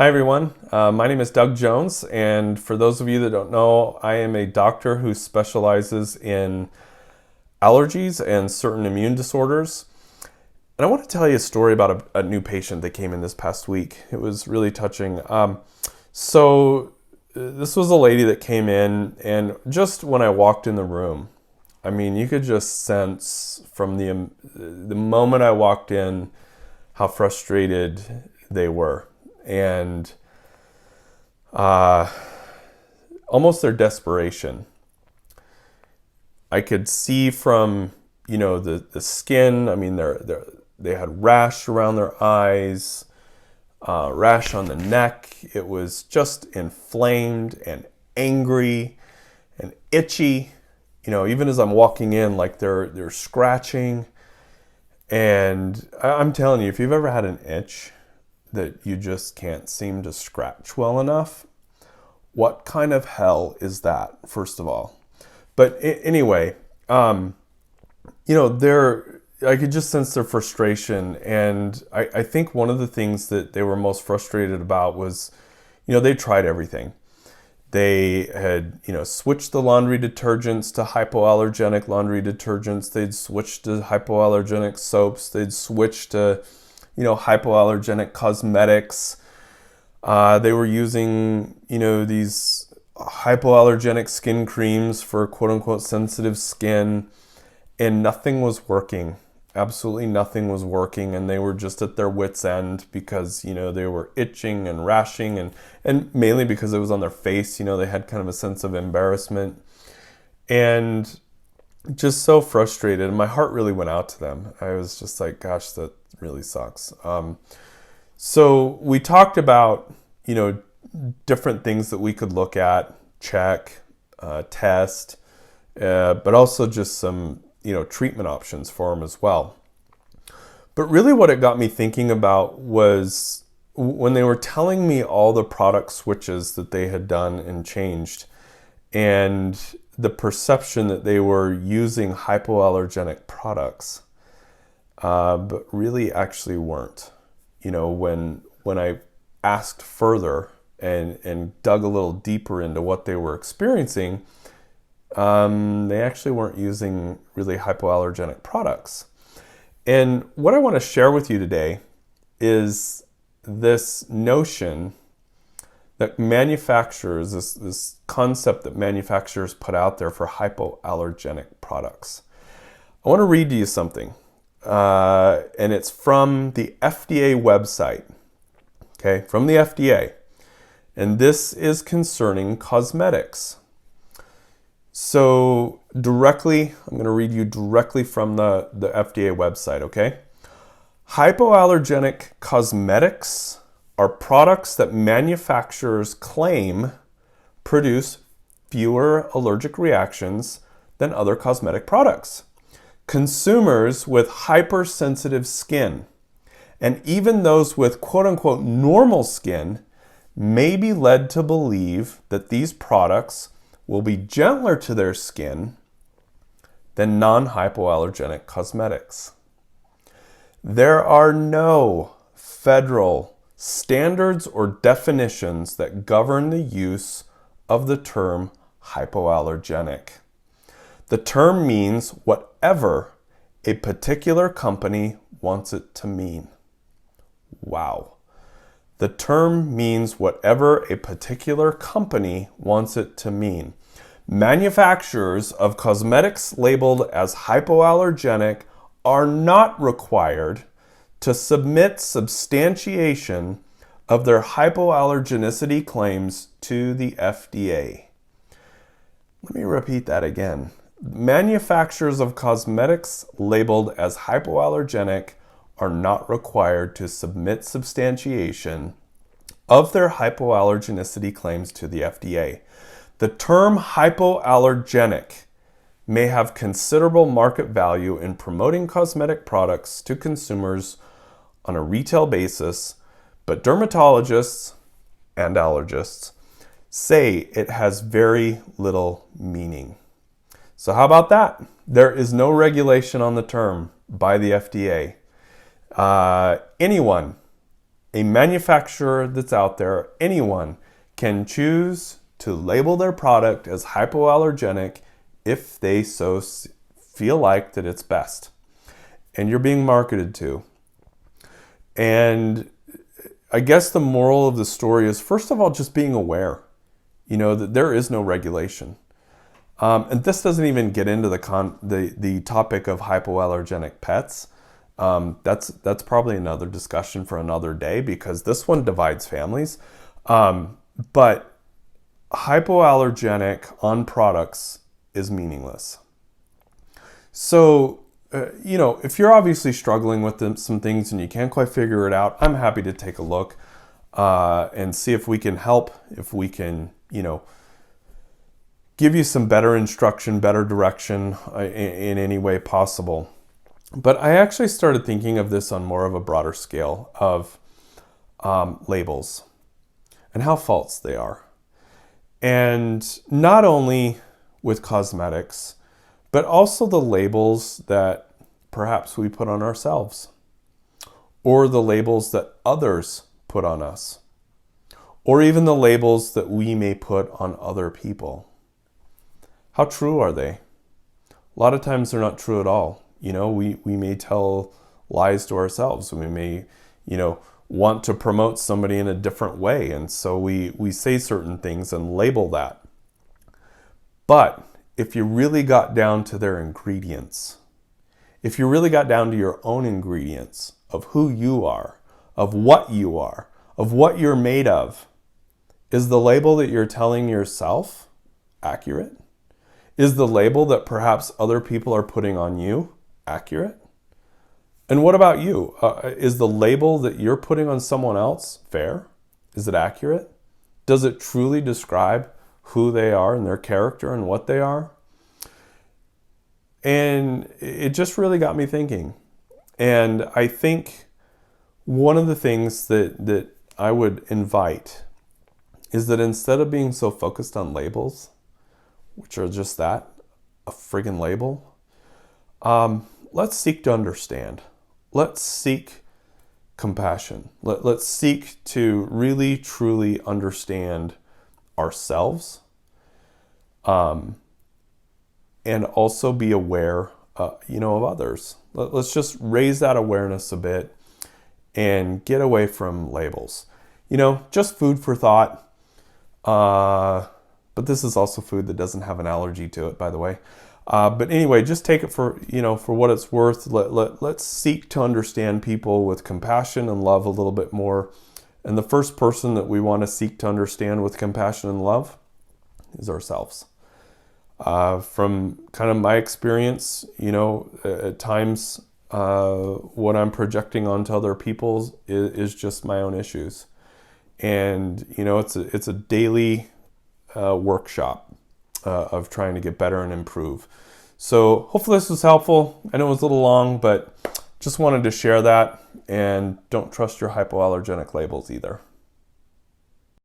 Hi everyone, my name is Doug Jones, and for those of you that don't know, I am a doctor who specializes in allergies and certain immune disorders. And I want to tell you a story about a new patient that came in this past week. It was really touching. This was a lady that came in, and just when I walked in the room, I mean, you could just sense from the moment I walked in how frustrated they were. And almost their desperation. I could see from the skin. I mean, they had rash around their eyes, rash on the neck. It was just inflamed and angry and itchy. Even as I'm walking in, like they're scratching. And I'm telling you, if you've ever had an itch that you just can't seem to scratch well enough, what kind of hell is that, first of all? But anyway, I could just sense their frustration. And I think one of the things that they were most frustrated about was, they tried everything. They had, switched the laundry detergents to hypoallergenic laundry detergents. They'd switched to hypoallergenic soaps. They'd switched to hypoallergenic cosmetics. They were using, these hypoallergenic skin creams for quote unquote sensitive skin, and nothing was working. Absolutely nothing was working, and they were just at their wits' end because, they were itching and rashing, and mainly because it was on their face. They had kind of a sense of embarrassment and just so frustrated. And my heart really went out to them. I was just like, gosh, that really sucks. So we talked about, different things that we could look at, check, test, but also just some, treatment options for them as well. But really what it got me thinking about was when they were telling me all the product switches that they had done and changed, and the perception that they were using hypoallergenic products, but really actually weren't. When I asked further and dug a little deeper into what they were experiencing, they actually weren't using really hypoallergenic products. And what I want to share with you today is this notion that manufacturers, this concept that manufacturers put out there for hypoallergenic products. I want to read to you something. And it's from the FDA website, okay, from the FDA. And this is concerning cosmetics. So I'm going to read you directly from the FDA website, okay? Hypoallergenic cosmetics are products that manufacturers claim produce fewer allergic reactions than other cosmetic products. Consumers with hypersensitive skin, and even those with quote-unquote normal skin, may be led to believe that these products will be gentler to their skin than non-hypoallergenic cosmetics. There are no federal standards or definitions that govern the use of the term hypoallergenic. The term means whatever a particular company wants it to mean. Wow. The term means whatever a particular company wants it to mean. Manufacturers of cosmetics labeled as hypoallergenic are not required to submit substantiation of their hypoallergenicity claims to the FDA. Let me repeat that again. Manufacturers of cosmetics labeled as hypoallergenic are not required to submit substantiation of their hypoallergenicity claims to the FDA. The term hypoallergenic may have considerable market value in promoting cosmetic products to consumers on a retail basis, but dermatologists and allergists say it has very little meaning. So how about that? There is no regulation on the term by the FDA. Anyone a manufacturer that's out there, anyone can choose to label their product as hypoallergenic if they so feel like that it's best. And you're being marketed to. And I guess the moral of the story is, first of all, just being aware, that there is no regulation. And this doesn't even get into the topic of hypoallergenic pets. That's probably another discussion for another day, because this one divides families. But hypoallergenic on products is meaningless. So, if you're obviously struggling with some things and you can't quite figure it out, I'm happy to take a look and see if we can help, if we can, give you some better instruction, better direction in any way possible. But I actually started thinking of this on more of a broader scale of labels and how false they are. And not only with cosmetics, but also the labels that perhaps we put on ourselves, or the labels that others put on us, or even the labels that we may put on other people. How true are they? A lot of times they're not true at all. We may tell lies to ourselves. We may, want to promote somebody in a different way. And so we say certain things and label that. But if you really got down to their ingredients, if you really got down to your own ingredients of who you are, of what you're made of, is the label that you're telling yourself accurate? Is the label that perhaps other people are putting on you accurate? And what about you? Is the label that you're putting on someone else fair? Is it accurate? Does it truly describe who they are and their character and what they are? And it just really got me thinking. And I think one of the things that I would invite is that instead of being so focused on labels, which are just that, a friggin' label, let's seek to understand. Let's seek compassion. Let's seek to really, truly understand ourselves, and also be aware, of others. Let's just raise that awareness a bit and get away from labels. Just food for thought. But this is also food that doesn't have an allergy to it, by the way. But anyway, just take it for what it's worth. Let's seek to understand people with compassion and love a little bit more. And the first person that we want to seek to understand with compassion and love is ourselves. From kind of my experience, at times what I'm projecting onto other people is just my own issues. And, it's a daily workshop of trying to get better and improve. So hopefully this was helpful. I know it was a little long, but just wanted to share that. And don't trust your hypoallergenic labels either.